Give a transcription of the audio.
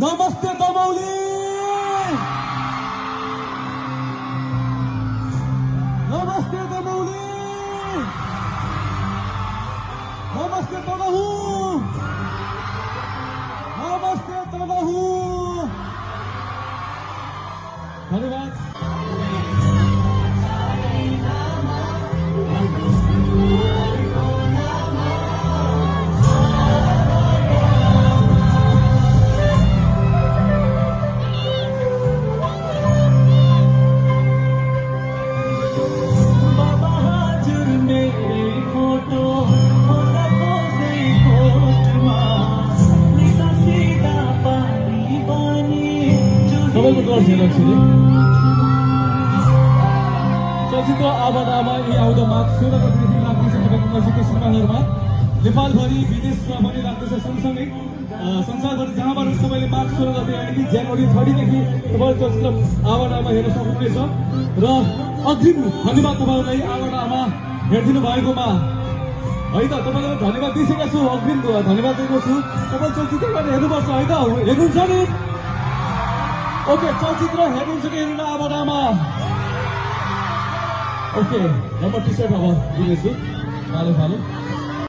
नमस्ते दमौली नमस्ते दमौली नमस्ते तनहु नमस्ते तनहु धन्यवाद चलचित्र आवादामा यी आउँदो माघ 16 गतेदेखि लाग्दैछ तपाईँको नजिकको सिनेमाहरूमा नेपालभरि विदेशमा पनि लाग्दैछ सँगसँगै संसारभरि जहाँबाट तपाईँले माघ 16 गते यानि कि जनवरी 30 देखि तपाईँले चलचित्र आवादामा हेर्न सक्नुहुनेछ र अग्रिम धन्यवाद तपाईँहरूलाई आवादामा हेरिदिनु भएकोमा है त तपाईँलाई धन्यवाद दिइसकेको छु अग्रिम धन्यवाद दिएको छु तपाईँ चलचित्रबाट हेर्नुपर्छ है त हेर्नुहुन्छ नि ओके चलचित्र हेर्नुहुन्छ कि हेर्नु आवादामा ओके नम्बर टी-सर्ट अब दिनेछु फालो